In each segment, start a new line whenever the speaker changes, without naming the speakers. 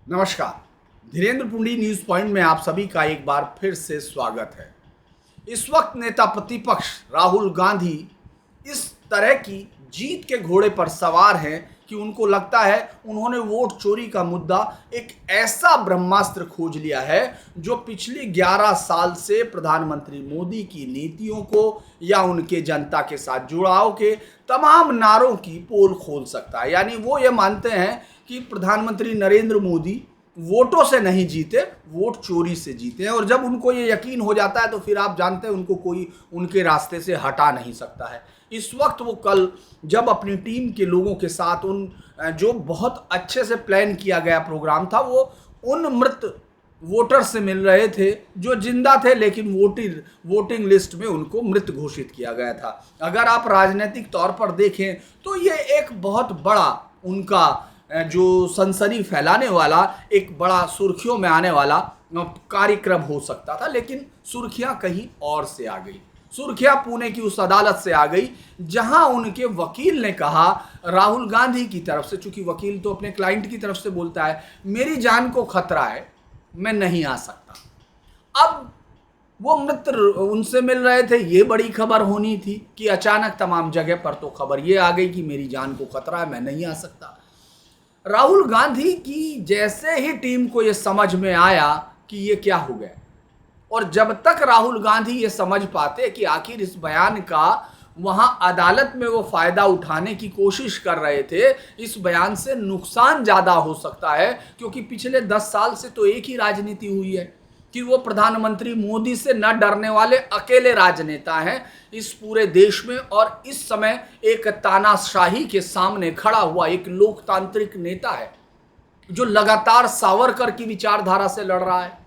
नमस्कार। Dhirendra पुंडी news point में आप सभी का एक बार फिर से स्वागत है। इस वक्त नेता प्रतिपक्ष राहुल गांधी इस तरह की जीत के घोड़े पर सवार हैं कि उनको लगता है उन्होंने वोट चोरी का मुद्दा एक ऐसा ब्रह्मास्त्र खोज लिया है जो पिछली 11 साल से प्रधानमंत्री मोदी की नीतियों को या उनके जनता के साथ जुड़ाव के तमाम नारों की पोल खोल सकता है। यानी वो ये मानते हैं कि प्रधानमंत्री नरेंद्र मोदी वोटों से नहीं जीते, वोट चोरी से जीते हैं। और जब उनको ये यकीन हो जाता है तो फिर आप जानते हैं उनको कोई उनके रास्ते से हटा नहीं सकता है। इस वक्त वो कल जब अपनी टीम के लोगों के साथ उन जो बहुत अच्छे से प्लान किया गया प्रोग्राम था, वो उन मृत वोटर से मिल रहे थे जो जिंदा थे लेकिन वोटिंग लिस्ट में उनको मृत घोषित किया गया था। अगर आप राजनीतिक तौर पर देखें तो ये एक बहुत बड़ा उनका जो सनसनी फैलाने वाला एक बड़ा सुर्खियों में आने वाला कार्यक्रम हो सकता था, लेकिन सुर्खियां कहीं और से आ गई। सुर्खियां पुणे की उस अदालत से आ गई जहां उनके वकील ने कहा राहुल गांधी की तरफ से, चूंकि वकील तो अपने क्लाइंट की तरफ से बोलता है, मेरी जान को खतरा है, मैं नहीं आ सकता। अब वो मित्र उनसे मिल रहे थे, ये बड़ी खबर होनी थी कि अचानक तमाम जगह पर तो खबर ये आ गई कि मेरी जान को खतरा है, मैं नहीं आ सकता। राहुल गांधी की जैसे ही टीम को यह समझ में आया कि ये क्या हो गया, और जब तक राहुल गांधी ये समझ पाते कि आखिर इस बयान का वहां अदालत में वो फायदा उठाने की कोशिश कर रहे थे, इस बयान से नुकसान ज्यादा हो सकता है, क्योंकि पिछले 10 साल से तो एक ही राजनीति हुई है कि वो प्रधानमंत्री मोदी से न डरने वाले अकेले राजनेता हैं इस पूरे देश में। और इस समय एक तानाशाही के सामने खड़ा हुआ एक लोकतांत्रिक नेता है जो लगातार सावरकर की विचारधारा से लड़ रहा है।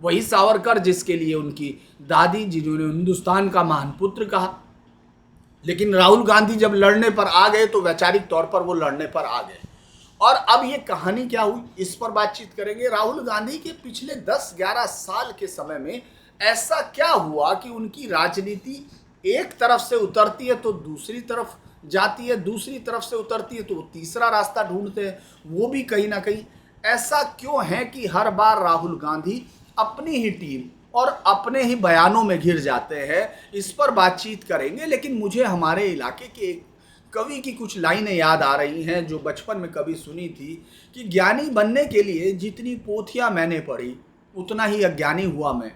वही सावरकर जिसके लिए उनकी दादी, जिन्होंने हिंदुस्तान का महान पुत्र कहा। लेकिन राहुल गांधी जब लड़ने पर आ गए तो वैचारिक तौर पर वो लड़ने पर आ गए। और अब ये कहानी क्या हुई, इस पर बातचीत करेंगे। राहुल गांधी के पिछले 10-11 साल के समय में ऐसा क्या हुआ कि उनकी राजनीति एक तरफ से उतरती है तो दूसरी तरफ जाती है, दूसरी तरफ से उतरती है तो तीसरा रास्ता ढूंढते हैं। वो भी कहीं ना कहीं ऐसा क्यों है कि हर बार राहुल गांधी अपनी ही टीम और अपने ही बयानों में घिर जाते हैं, इस पर बातचीत करेंगे। लेकिन मुझे हमारे इलाके के एक कवि की कुछ लाइनें याद आ रही हैं जो बचपन में कभी सुनी थी कि ज्ञानी बनने के लिए जितनी पोथियां मैंने पढ़ी उतना ही अज्ञानी हुआ मैं,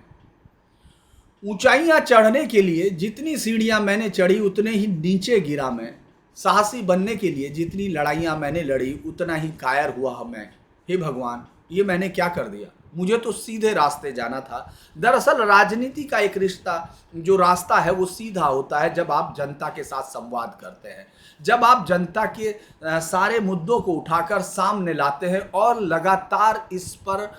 ऊंचाइयां चढ़ने के लिए जितनी सीढ़ियां मैंने चढ़ी उतने ही नीचे गिरा मैं, साहसी बनने के लिए जितनी लड़ाइयां मैंने लड़ी उतना ही कायर हुआ मैं। हे भगवान, ये मैंने क्या कर दिया, मुझे तो सीधे रास्ते जाना था। दरअसल राजनीति का एक जो रास्ता है वो सीधा होता है जब आप जनता के साथ संवाद करते हैं, जब आप जनता के सारे मुद्दों को उठाकर सामने लाते हैं और लगातार इस पर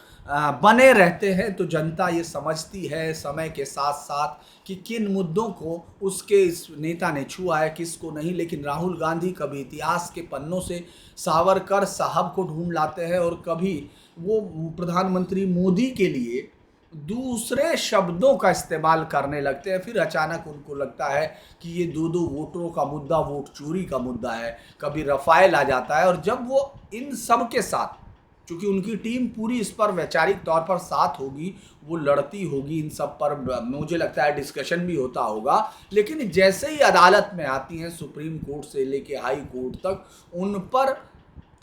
बने रहते हैं, तो जनता ये समझती है समय के साथ साथ कि किन मुद्दों को उसके इस नेता ने छुआ है, किसको नहीं। लेकिन राहुल गांधी कभी इतिहास के पन्नों से सावरकर साहब को ढूंढ लाते हैं और कभी वो प्रधानमंत्री मोदी के लिए दूसरे शब्दों का इस्तेमाल करने लगते हैं। फिर अचानक उनको लगता है कि ये दो वोटरों का मुद्दा वोट चोरी का मुद्दा है, कभी रफाइल आ जाता है। और जब वो इन सब के साथ, चूंकि उनकी टीम पूरी इस पर वैचारिक तौर पर साथ होगी, वो लड़ती होगी, इन सब पर मुझे लगता है डिस्कशन भी होता होगा, लेकिन जैसे ही अदालत में आती हैं, सुप्रीम कोर्ट से लेके हाई कोर्ट तक, उन पर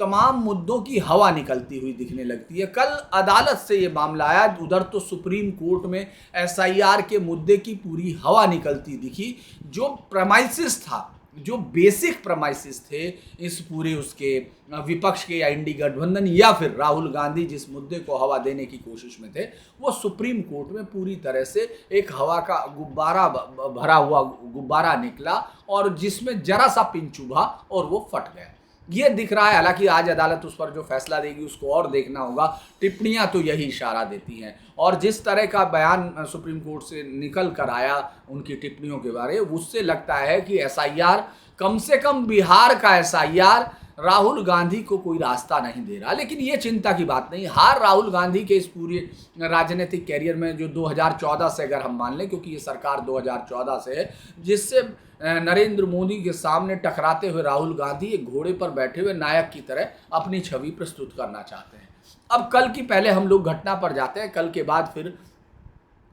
तमाम मुद्दों की हवा निकलती हुई दिखने लगती है। कल अदालत से ये मामला आया, उधर तो सुप्रीम कोर्ट में एसआईआर के मुद्दे की पूरी हवा निकलती दिखी। जो प्रमाइसिस था, जो बेसिक प्रमाइसिस थे इस पूरे उसके विपक्ष के या इंडी गठबंधन या फिर राहुल गांधी जिस मुद्दे को हवा देने की कोशिश में थे, वो सुप्रीम कोर्ट में पूरी तरह से एक हवा का गुब्बारा भरा हुआ गुब्बारा निकला और जिसमें जरा सा पिन चुभा और वो फट गया। ये दिख रहा है। हालांकि आज अदालत उस पर जो फैसला देगी उसको और देखना होगा। टिप्पणियां तो यही इशारा देती हैं, और जिस तरह का बयान सुप्रीम कोर्ट से निकल कर आया उनकी टिप्पणियों के बारे, उससे लगता है कि एसआईआर, कम से कम बिहार का एसआईआर राहुल गांधी को कोई रास्ता नहीं दे रहा। लेकिन ये चिंता की बात नहीं, हार राहुल गांधी के इस पूरे राजनीतिक कैरियर में जो 2014 से अगर हम मान लें, क्योंकि ये सरकार 2014 से है, जिससे नरेंद्र मोदी के सामने टकराते हुए राहुल गांधी एक घोड़े पर बैठे हुए नायक की तरह अपनी छवि प्रस्तुत करना चाहते हैं। अब कल की पहले हम लोग घटना पर जाते हैं, कल के बाद फिर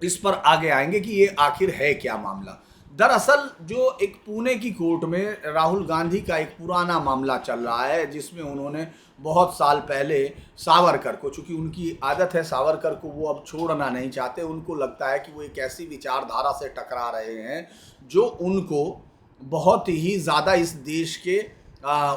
इस पर आगे आएंगे कि ये आखिर है क्या मामला। दरअसल जो एक पुणे की कोर्ट में राहुल गांधी का एक पुराना मामला चल रहा है, जिसमें उन्होंने बहुत साल पहले सावरकर को, चूंकि उनकी आदत है सावरकर को वो अब छोड़ना नहीं चाहते, उनको लगता है कि वो एक ऐसी विचारधारा से टकरा रहे हैं जो उनको बहुत ही ज़्यादा इस देश के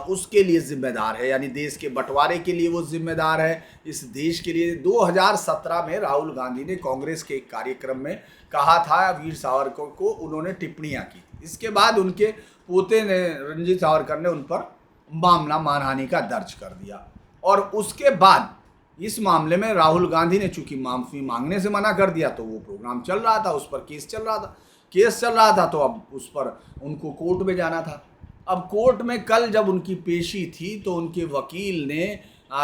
उसके लिए जिम्मेदार है, यानी देश के बंटवारे के लिए वो जिम्मेदार है। इस देश के लिए 2017 में राहुल गांधी ने कांग्रेस के एक कार्यक्रम में कहा था, वीर सावरकर को उन्होंने टिप्पणियां की। इसके बाद उनके पोते ने, रणजीत सावरकर ने, उन पर मामला मानहानि का दर्ज कर दिया। और उसके बाद इस मामले में राहुल गांधी ने चूंकि माफी मांगने से मना कर दिया, तो वो प्रोग्राम चल रहा था, उस पर केस चल रहा था, तो अब उस पर उनको कोर्ट में जाना था। अब कोर्ट में कल जब उनकी पेशी थी, तो उनके वकील ने,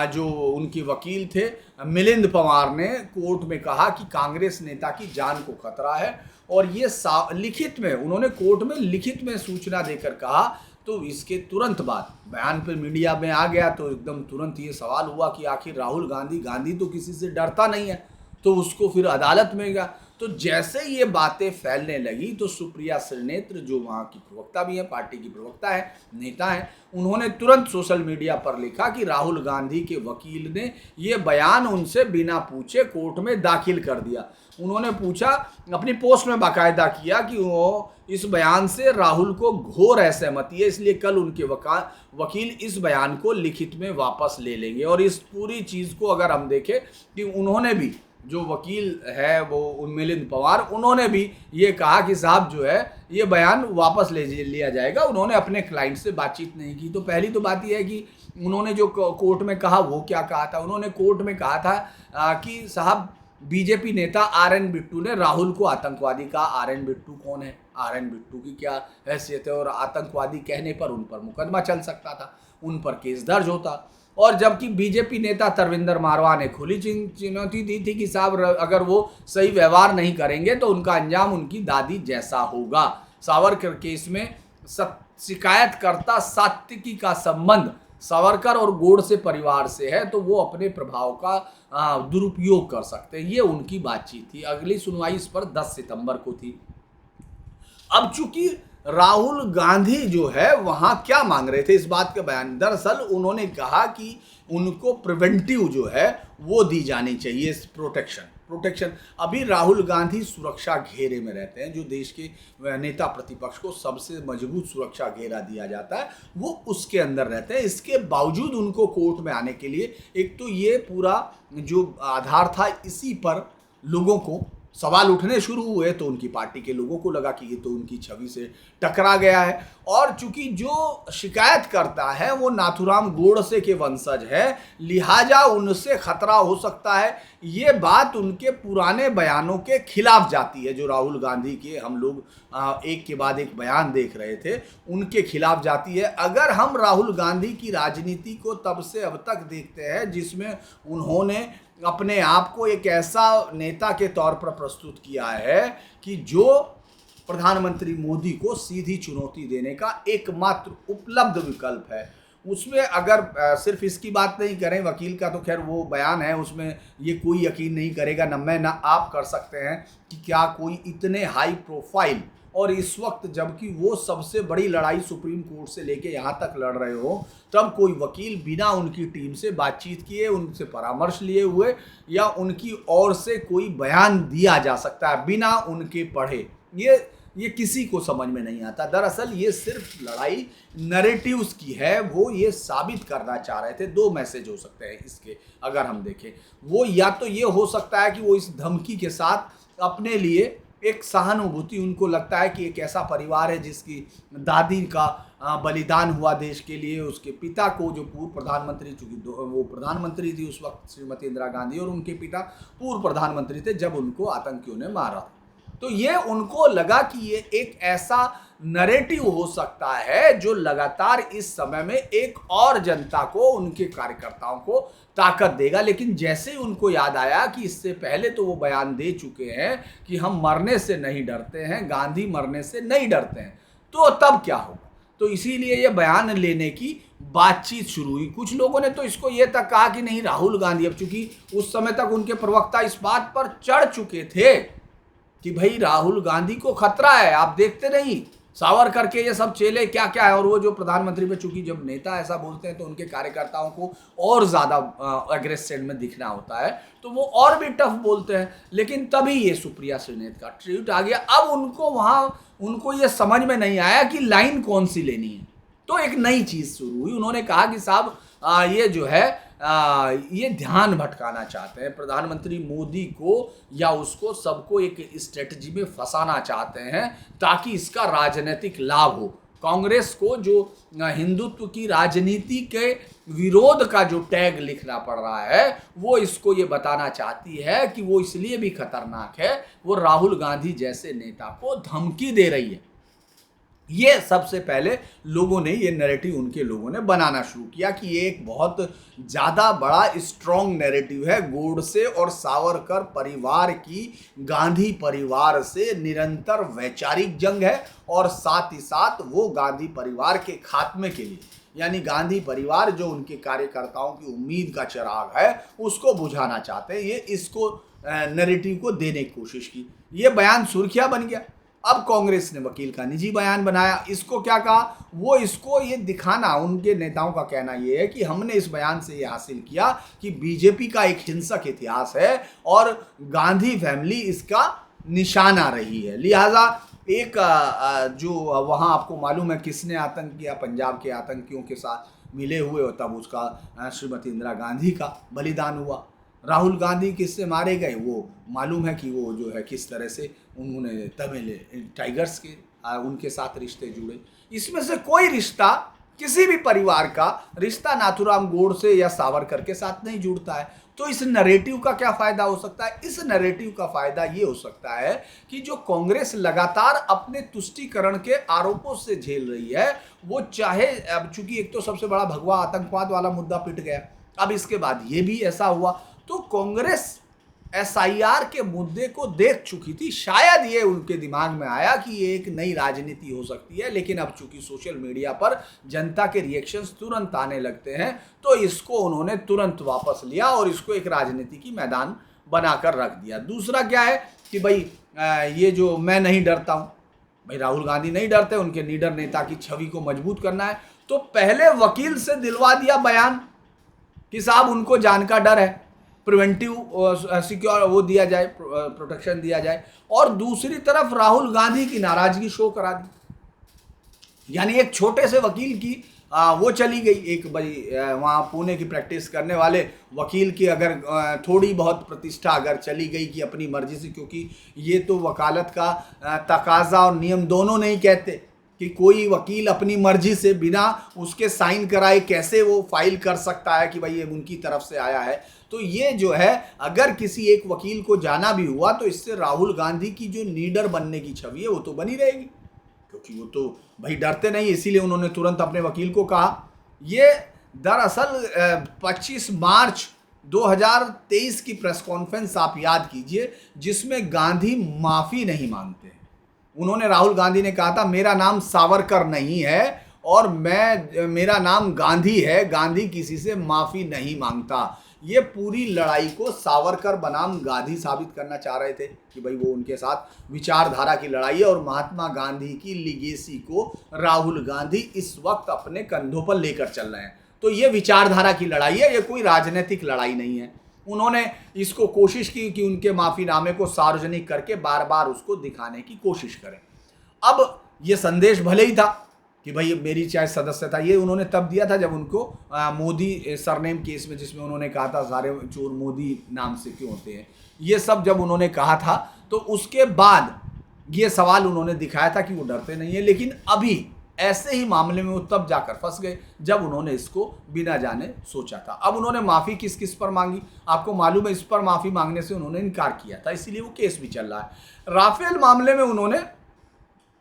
जो उनके वकील थे मिलिंद पवार ने, कोर्ट में कहा कि कांग्रेस नेता की जान को खतरा है। और ये लिखित में उन्होंने कोर्ट में लिखित में सूचना देकर कहा। तो इसके तुरंत बाद बयान पर मीडिया में आ गया, तो एकदम तुरंत ये सवाल हुआ कि आखिर राहुल गांधी तो किसी से डरता नहीं है, तो उसको फिर अदालत में गया। तो जैसे ये बातें फैलने लगी, तो सुप्रिया श्रीनेत्र, जो वहाँ की प्रवक्ता भी है, पार्टी की प्रवक्ता है, नेता है, उन्होंने तुरंत सोशल मीडिया पर लिखा कि राहुल गांधी के वकील ने ये बयान उनसे बिना पूछे कोर्ट में दाखिल कर दिया। उन्होंने पूछा, अपनी पोस्ट में बाकायदा किया कि वो इस बयान से राहुल को घोर असहमति है, इसलिए कल उनके वकील इस बयान को लिखित में वापस ले लेंगे। और इस पूरी चीज़ को अगर हम देखें कि उन्होंने भी, जो वकील है वो मिलिंद पवार, उन्होंने भी ये कहा कि साहब जो है ये बयान वापस ले लिया जाएगा। उन्होंने अपने क्लाइंट से बातचीत नहीं की। तो पहली तो बात यह है कि उन्होंने जो कोर्ट में कहा वो क्या कहा था। उन्होंने कोर्ट में कहा था कि साहब बीजेपी नेता आर.एन. बिट्टू ने राहुल को आतंकवादी कहा। आर.एन. बिट्टू कौन है, आर.एन. बिट्टू की क्या हैसियत है, और आतंकवादी कहने पर उन पर मुकदमा चल सकता था, उन पर केस दर्ज होता। और जबकि बीजेपी नेता तरविंदर मारवा ने खुली चुनौती दी थी कि साहब अगर वो सही व्यवहार नहीं करेंगे तो उनका अंजाम उनकी दादी जैसा होगा। सावरकर केस में शिकायतकर्ता सात्विकी का संबंध सावरकर और गोडसे परिवार से है, तो वो अपने प्रभाव का दुरुपयोग कर सकते हैं। ये उनकी बातचीत थी। अगली सुनवाई इस पर 10 सितंबर को थी। अब चूंकि राहुल गांधी जो है वहां क्या मांग रहे थे, इस बात का बयान, दरअसल उन्होंने कहा कि उनको प्रिवेंटिव जो है वो दी जानी चाहिए, प्रोटेक्शन। अभी राहुल गांधी सुरक्षा घेरे में रहते हैं, जो देश के नेता प्रतिपक्ष को सबसे मजबूत सुरक्षा घेरा दिया जाता है, वो उसके अंदर रहते हैं। इसके बावजूद उनको कोर्ट में आने के लिए, एक तो ये पूरा जो आधार था, इसी पर लोगों को सवाल उठने शुरू हुए, तो उनकी पार्टी के लोगों को लगा कि ये तो उनकी छवि से टकरा गया है। और चूंकि जो शिकायत करता है वो नाथुराम गोडसे के वंशज है, लिहाजा उनसे खतरा हो सकता है। ये बात उनके पुराने बयानों के खिलाफ जाती है, जो राहुल गांधी के हम लोग एक के बाद एक बयान देख रहे थे, उनके खिलाफ जाती है। अगर हम राहुल गांधी की राजनीति को तब से अब तक देखते हैं, जिसमें उन्होंने अपने आप को एक ऐसा नेता के तौर पर प्रस्तुत किया है कि जो प्रधानमंत्री मोदी को सीधी चुनौती देने का एकमात्र उपलब्ध विकल्प है। उसमें अगर सिर्फ इसकी बात नहीं करें, वकील का तो खैर वो बयान है, उसमें ये कोई यकीन नहीं करेगा, न मैं न आप कर सकते हैं कि क्या कोई इतने हाई प्रोफाइल, और इस वक्त जबकि वो सबसे बड़ी लड़ाई सुप्रीम कोर्ट से लेके यहाँ तक लड़ रहे हो, तब कोई वकील बिना उनकी टीम से बातचीत किए, उनसे परामर्श लिए हुए, या उनकी ओर से कोई बयान दिया जा सकता है बिना उनके पढ़े, ये किसी को समझ में नहीं आता। दरअसल ये सिर्फ लड़ाई नैरेटिव्स की है। वो ये साबित करना चाह रहे थे। 2 मैसेज हो सकते हैं इसके, अगर हम देखें, वो या तो ये हो सकता है कि वो इस धमकी के साथ अपने लिए एक सहानुभूति, उनको लगता है कि एक ऐसा परिवार है जिसकी दादी का बलिदान हुआ देश के लिए, उसके पिता को, जो पूर्व प्रधानमंत्री, चूंकि वो प्रधानमंत्री थी उस वक्त श्रीमती इंदिरा गांधी, और उनके पिता पूर्व प्रधानमंत्री थे जब उनको आतंकियों ने मारा। तो ये उनको लगा कि ये एक ऐसा नरेटिव हो सकता है जो लगातार इस समय में एक और जनता को, उनके कार्यकर्ताओं को ताकत देगा। लेकिन जैसे ही उनको याद आया कि इससे पहले तो वो बयान दे चुके हैं कि हम मरने से नहीं डरते हैं, गांधी मरने से नहीं डरते हैं, तो तब क्या होगा। तो इसीलिए ये बयान लेने की बातचीत शुरू हुई। कुछ लोगों ने तो इसको ये तक कहा कि नहीं, राहुल गांधी, अब चूंकि उस समय तक उनके प्रवक्ता इस बात पर चढ़ चुके थे कि भाई राहुल गांधी को खतरा है, आप देखते नहीं सावरकर के ये सब चेले क्या क्या है। और वो जो प्रधानमंत्री पे, चूंकि जब नेता ऐसा बोलते हैं तो उनके कार्यकर्ताओं को और ज़्यादा अग्रेसिव में दिखना होता है, तो वो और भी टफ बोलते हैं। लेकिन तभी ये सुप्रिया श्रीनेत का ट्वीट आ गया। अब उनको ये समझ में नहीं आया कि लाइन कौन सी लेनी है, तो एक नई चीज़ शुरू हुई। उन्होंने कहा कि साहब ये जो है ये ध्यान भटकाना चाहते हैं प्रधानमंत्री मोदी को, या उसको सबको एक स्ट्रेटजी में फंसाना चाहते हैं ताकि इसका राजनीतिक लाभ हो। कांग्रेस को जो हिंदुत्व की राजनीति के विरोध का जो टैग लिखना पड़ रहा है, वो इसको ये बताना चाहती है कि वो इसलिए भी खतरनाक है, वो राहुल गांधी जैसे नेता को धमकी दे रही है। ये सबसे पहले लोगों ने, ये नैरेटिव उनके लोगों ने बनाना शुरू किया कि ये एक बहुत ज़्यादा बड़ा स्ट्रॉन्ग नैरेटिव है। गोडसे और सावरकर परिवार की गांधी परिवार से निरंतर वैचारिक जंग है, और साथ ही साथ वो गांधी परिवार के खात्मे के लिए, यानी गांधी परिवार जो उनके कार्यकर्ताओं की उम्मीद का चिराग है, उसको बुझाना चाहते हैं। ये इसको नैरेटिव को देने की कोशिश की। ये बयान सुर्खियां बन गया। अब कांग्रेस ने वकील का निजी बयान बनाया। इसको क्या कहा, वो इसको ये दिखाना, उनके नेताओं का कहना ये है कि हमने इस बयान से ये हासिल किया कि बीजेपी का एक हिंसक इतिहास है और गांधी फैमिली इसका निशाना रही है। लिहाजा एक जो वहाँ आपको मालूम है किसने आतंक किया, पंजाब के आतंकियों के साथ मिले हुए, और तब उसका श्रीमती इंदिरा गांधी का बलिदान हुआ। राहुल गांधी किससे मारे गए वो मालूम है कि वो जो है किस तरह से उन्होंने तमिल टाइगर्स के उनके साथ रिश्ते जुड़े। इसमें से कोई रिश्ता, किसी भी परिवार का रिश्ता नाथूराम गोडसे या सावरकर के साथ नहीं जुड़ता है। तो इस नैरेटिव का क्या फायदा हो सकता है? इस नैरेटिव का फायदा ये हो सकता है कि जो कांग्रेस लगातार अपने तुष्टीकरण के आरोपों से झेल रही है, वो चाहे, अब चूंकि एक तो सबसे बड़ा भगवा आतंकवाद वाला मुद्दा पिट गया, अब इसके बाद ये भी ऐसा हुआ, तो कांग्रेस एसआईआर के मुद्दे को देख चुकी थी। शायद ये उनके दिमाग में आया कि ये एक नई राजनीति हो सकती है, लेकिन अब चूंकि सोशल मीडिया पर जनता के रिएक्शंस तुरंत आने लगते हैं, तो इसको उन्होंने तुरंत वापस लिया और इसको एक राजनीति की मैदान बनाकर रख दिया। दूसरा क्या है कि भाई ये जो मैं नहीं डरता हूँ, भाई राहुल गांधी नहीं डरते, उनके लीडर नेता की छवि को मजबूत करना है, तो पहले वकील से दिलवा दिया बयान कि साहब उनको जान का डर है, प्रिवेंटिव सिक्योर वो दिया जाए, प्रोटेक्शन दिया जाए। और दूसरी तरफ राहुल गांधी की नाराजगी शो करा दी, यानी एक छोटे से वकील की वो चली गई, एक भाई वहाँ पुणे की प्रैक्टिस करने वाले वकील की अगर थोड़ी बहुत प्रतिष्ठा अगर चली गई कि अपनी मर्जी से, क्योंकि ये तो वकालत का तकाजा और नियम दोनों नहीं कहते कि कोई वकील अपनी मर्जी से बिना उसके साइन कराए कैसे वो फाइल कर सकता है कि भाई ये उनकी तरफ से आया है। तो ये जो है, अगर किसी एक वकील को जाना भी हुआ तो इससे राहुल गांधी की जो लीडर बनने की छवि है वो तो बनी रहेगी, क्योंकि वो तो भाई डरते नहीं, इसीलिए उन्होंने तुरंत अपने वकील को कहा। ये दरअसल 25 मार्च 2023 की प्रेस कॉन्फ्रेंस आप याद कीजिए, जिसमें गांधी माफ़ी नहीं मांगते। उन्होंने, राहुल गांधी ने कहा था मेरा नाम सावरकर नहीं है और मेरा नाम गांधी है, गांधी किसी से माफ़ी नहीं मांगता। ये पूरी लड़ाई को सावरकर बनाम गांधी साबित करना चाह रहे थे कि भाई वो उनके साथ विचारधारा की लड़ाई है, और महात्मा गांधी की लिगेसी को राहुल गांधी इस वक्त अपने कंधों पर लेकर चल रहे हैं। तो ये विचारधारा की लड़ाई है, ये कोई राजनीतिक लड़ाई नहीं है। उन्होंने इसको कोशिश की कि उनके माफ़ीनामे को सार्वजनिक करके बार बार उसको दिखाने की कोशिश करें। अब ये संदेश भले ही था कि भाई मेरी चाहे सदस्यता, ये उन्होंने तब दिया था जब उनको मोदी सरनेम केस में, जिसमें उन्होंने कहा था सारे चोर मोदी नाम से क्यों होते हैं, ये सब जब उन्होंने कहा था, तो उसके बाद ये सवाल उन्होंने दिखाया था कि वो डरते नहीं है। लेकिन अभी ऐसे ही मामले में वो तब जाकर फंस गए जब उन्होंने इसको बिना जाने सोचा था। अब उन्होंने माफ़ी किस किस पर मांगी, आपको मालूम है, इस पर माफ़ी मांगने से उन्होंने इनकार किया था, इसीलिए वो केस भी चल रहा है। राफेल मामले में उन्होंने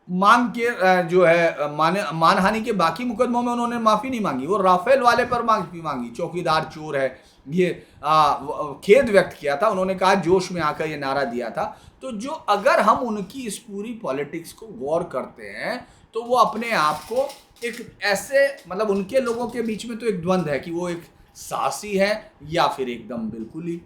मांग के जो है मानहानि के बाकी मुकदमों में उन्होंने माफ़ी नहीं मांगी, वो राफेल वाले पर माफ़ी मांगी। चौकीदार चोर है, ये खेद व्यक्त किया था, उन्होंने कहा, जोश में आकर ये नारा दिया था। तो जो अगर हम उनकी इस पूरी पॉलिटिक्स को गौर करते हैं तो वो अपने आप को एक ऐसे, मतलब उनके लोगों के बीच में तो एक द्वंद्व है कि वो एक साहसी है या फिर एकदम बिल्कुल ही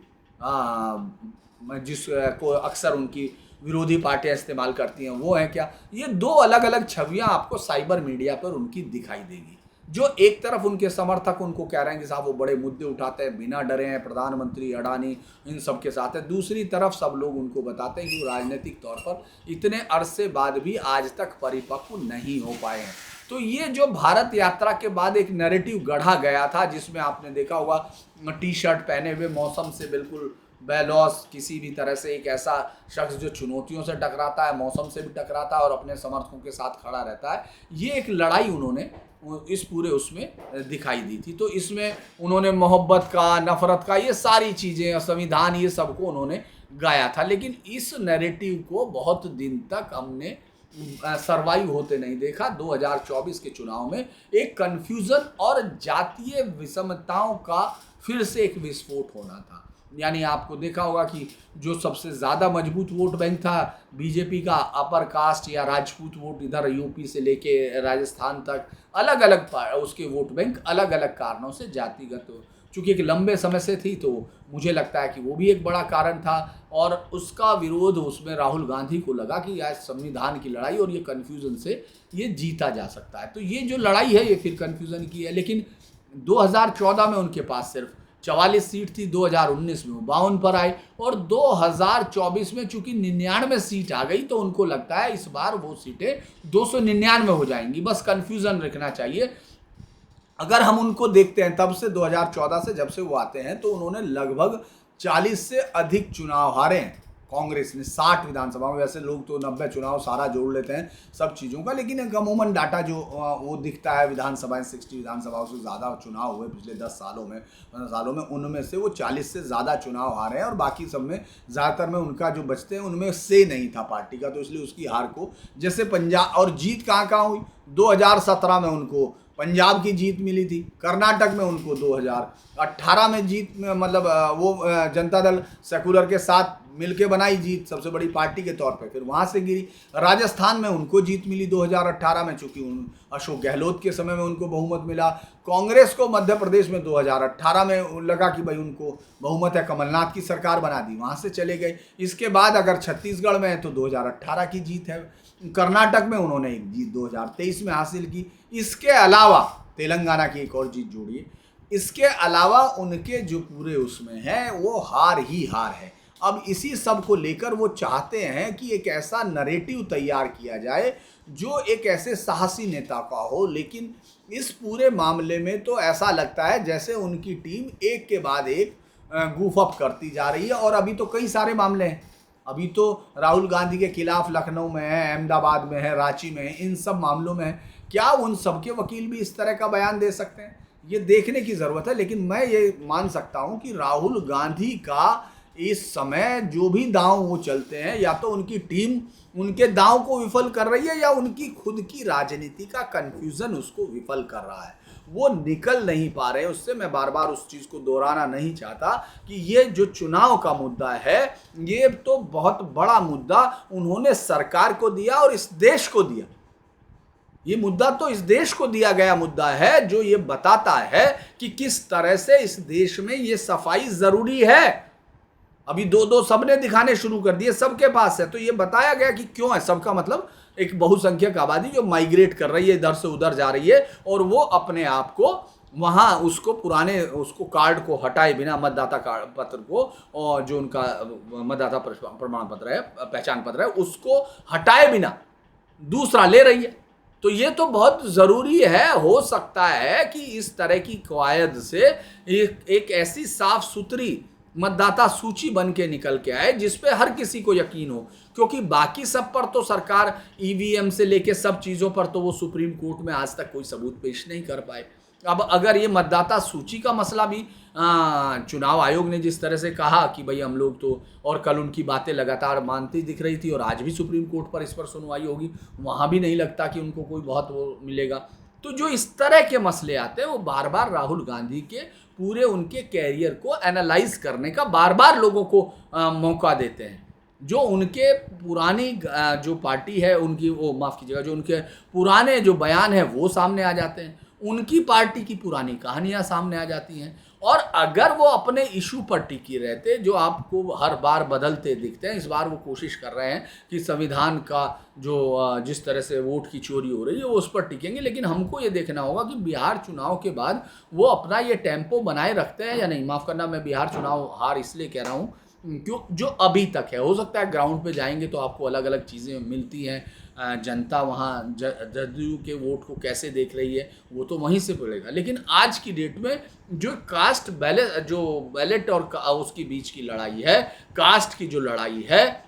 जिसको अक्सर उनकी विरोधी पार्टियां इस्तेमाल करती हैं वो है क्या। ये दो अलग अलग छवियां आपको साइबर मीडिया पर उनकी दिखाई देगी। जो एक तरफ उनके समर्थक उनको कह रहे हैं कि साहब वो बड़े मुद्दे उठाते हैं, बिना डरे हैं, प्रधानमंत्री, अडानी, इन सब के साथ है। दूसरी तरफ सब लोग उनको बताते हैं कि वो राजनीतिक तौर पर इतने अरसे बाद भी आज तक परिपक्व नहीं हो पाए हैं। तो ये जो भारत यात्रा के बाद एक नैरेटिव गढ़ा गया था, जिसमें आपने देखा होगा टी शर्ट पहने हुए, मौसम से बिल्कुल बेलौस, किसी भी तरह से एक ऐसा शख्स जो चुनौतियों से टकराता है, मौसम से भी टकराता है और अपने समर्थकों के साथ खड़ा रहता है, ये एक लड़ाई उन्होंने इस पूरे उसमें दिखाई दी थी। तो इसमें उन्होंने मोहब्बत का, नफरत का, ये सारी चीज़ें, संविधान, ये सबको उन्होंने गाया था। लेकिन इस नैरेटिव को बहुत दिन तक हमने सरवाइव होते नहीं देखा। 2024 के चुनाव में एक कन्फ्यूज़न और जातीय विषमताओं का फिर से एक विस्फोट होना था। यानी आपको देखा होगा कि जो सबसे ज़्यादा मजबूत वोट बैंक था बीजेपी का, अपर कास्ट या राजपूत वोट, इधर यूपी से लेके राजस्थान तक अलग अलग उसके वोट बैंक अलग अलग कारणों से जातिगत, चूँकि एक लंबे समय से थी, तो मुझे लगता है कि वो भी एक बड़ा कारण था। और उसका विरोध उसमें राहुल गांधी को लगा कि आज संविधान की लड़ाई और ये कन्फ्यूज़न से ये जीता जा सकता है। तो ये जो लड़ाई है ये फिर कन्फ्यूज़न की है। लेकिन 2014 में उनके पास सिर्फ 44 सीट थी, 2019 में वो 52 पर आए और 2024 में चूंकि 99 सीट आ गई, तो उनको लगता है इस बार वो सीटें 299 हो जाएंगी। बस कन्फ्यूज़न रखना चाहिए। अगर हम उनको देखते हैं तब से 2014 से जब से वो आते हैं, तो उन्होंने लगभग 40 से अधिक चुनाव हारे हैं। कांग्रेस ने 60 विधानसभा में, वैसे लोग तो 90 चुनाव सारा जोड़ लेते हैं सब चीज़ों का, लेकिन एक अमूमन डाटा जो वो दिखता है, विधानसभाएं 60 विधानसभाओं से ज़्यादा चुनाव हुए पिछले 10 सालों में, 15 सालों में, उनमें से वो 40 से ज़्यादा चुनाव हारे हैं और बाकी सब में ज़्यादातर में उनका जो बचते हैं उनमें से नहीं था पार्टी का, तो इसलिए उसकी हार को, जैसे पंजाब, और जीत कहाँ हुई, 2017 में उनको पंजाब की जीत मिली थी, कर्नाटक में उनको 2018 में जीत, मतलब वो जनता दल सेकुलर के साथ मिलके बनाई जीत सबसे बड़ी पार्टी के तौर पे, फिर वहाँ से गिरी। राजस्थान में उनको जीत मिली 2018 में, चूँकि अशोक गहलोत के समय में उनको बहुमत मिला। कांग्रेस को मध्य प्रदेश में 2018 में लगा कि भाई उनको बहुमत है, कमलनाथ की सरकार बना दी, वहाँ से चले गए। इसके बाद अगर छत्तीसगढ़ में है तो 2018 की जीत है, कर्नाटक में उन्होंने एक जीत 2023 में हासिल की। इसके अलावा तेलंगाना की एक और जीत जोड़िए, इसके अलावा उनके जो पूरे उसमें है वो हार ही हार है। अब इसी सब को लेकर वो चाहते हैं कि एक ऐसा नरेटिव तैयार किया जाए जो एक ऐसे साहसी नेता का हो, लेकिन इस पूरे मामले में तो ऐसा लगता है जैसे उनकी टीम एक के बाद एक गूफ अप करती जा रही है। और अभी तो कई सारे मामले हैं, अभी तो राहुल गांधी के खिलाफ लखनऊ में है, अहमदाबाद में है, रांची में है, इन सब मामलों में है। क्या उन सबके वकील भी इस तरह का बयान दे सकते हैं, ये देखने की ज़रूरत है। लेकिन मैं ये मान सकता हूँ कि राहुल गांधी का इस समय जो भी दांव वो चलते हैं, या तो उनकी टीम उनके दांव को विफल कर रही है या उनकी खुद की राजनीति का कन्फ्यूज़न उसको विफल कर रहा है, वो निकल नहीं पा रहे हैं उससे। मैं बार बार उस चीज़ को दोहराना नहीं चाहता कि ये जो चुनाव का मुद्दा है, ये तो बहुत बड़ा मुद्दा उन्होंने सरकार को दिया और इस देश को दिया। ये मुद्दा तो इस देश को दिया गया मुद्दा है, जो ये बताता है कि किस तरह से इस देश में ये सफाई ज़रूरी है। अभी दो सबने दिखाने शुरू कर दिए, सबके पास है, तो ये बताया गया कि क्यों है। सबका मतलब एक बहुसंख्यक आबादी जो माइग्रेट कर रही है, इधर से उधर जा रही है, और वो अपने आप को वहाँ उसको पुराने उसको कार्ड को हटाए बिना, मतदाता कार्ड पत्र को, और जो उनका मतदाता प्रमाण पत्र है, पहचान पत्र है, उसको हटाए बिना दूसरा ले रही है। तो ये तो बहुत ज़रूरी है। हो सकता है कि इस तरह की कवायद से एक ऐसी साफ सुथरी मतदाता सूची बन के निकल के आए जिस पे हर किसी को यकीन हो, क्योंकि बाकी सब पर तो सरकार ईवीएम से लेके सब चीज़ों पर तो वो सुप्रीम कोर्ट में आज तक कोई सबूत पेश नहीं कर पाए। अब अगर ये मतदाता सूची का मसला भी चुनाव आयोग ने जिस तरह से कहा कि भाई हम लोग तो, और कल उनकी बातें लगातार मानती दिख रही थी और आज भी सुप्रीम कोर्ट पर इस पर सुनवाई होगी, वहाँ भी नहीं लगता कि उनको कोई बहुत वो मिलेगा। तो जो इस तरह के मसले आते हैं वो बार बार राहुल गांधी के पूरे उनके कैरियर को एनालाइज करने का बार बार लोगों को मौका देते हैं। जो उनके पुरानी जो पार्टी है उनकी, वो माफ़ कीजिएगा, जो उनके पुराने जो बयान है वो सामने आ जाते हैं, उनकी पार्टी की पुरानी कहानियां सामने आ जाती हैं। और अगर वो अपने इशू पर टिके रहते जो आपको हर बार बदलते दिखते हैं, इस बार वो कोशिश कर रहे हैं कि संविधान का जो जिस तरह से वोट की चोरी हो रही है वो उस पर टिकेंगे, लेकिन हमको ये देखना होगा कि बिहार चुनाव के बाद वो अपना ये टेम्पो बनाए रखते हैं या नहीं। माफ़ करना, मैं बिहार चुनाव हार इसलिए कह रहा हूँ क्यों, जो अभी तक है, हो सकता है ग्राउंड पे जाएंगे तो आपको अलग अलग चीज़ें मिलती हैं, जनता वहाँ जदयू के वोट को कैसे देख रही है वो तो वहीं से पड़ेगा, लेकिन आज की डेट में जो कास्ट बैलेट, जो बैलेट और उसकी बीच की लड़ाई है, कास्ट की जो लड़ाई है,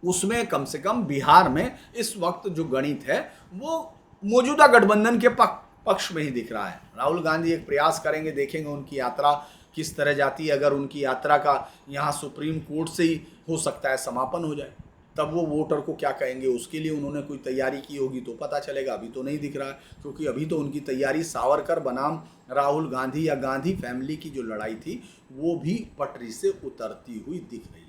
उसमें कम से कम बिहार में इस वक्त जो गणित है वो मौजूदा गठबंधन के पक्ष में ही दिख रहा है। राहुल गांधी एक प्रयास करेंगे, देखेंगे उनकी यात्रा किस तरह जाती है। अगर उनकी यात्रा का यहाँ सुप्रीम कोर्ट से ही हो सकता है समापन हो जाए, तब वो वोटर को क्या कहेंगे, उसके लिए उन्होंने कोई तैयारी की होगी तो पता चलेगा। अभी तो नहीं दिख रहा है, क्योंकि अभी तो उनकी तैयारी सावरकर बनाम राहुल गांधी या गांधी फैमिली की जो लड़ाई थी वो भी पटरी से उतरती हुई दिख रही है।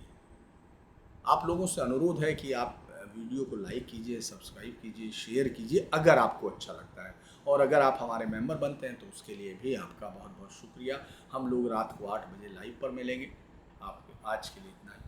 आप लोगों से अनुरोध है कि आप वीडियो को लाइक कीजिए, सब्सक्राइब कीजिए, शेयर कीजिए अगर आपको अच्छा लगता है, और अगर आप हमारे मेंबर बनते हैं तो उसके लिए भी आपका बहुत बहुत शुक्रिया। हम लोग रात को 8 बजे लाइव पर मिलेंगे। आप आज के लिए इतना ही।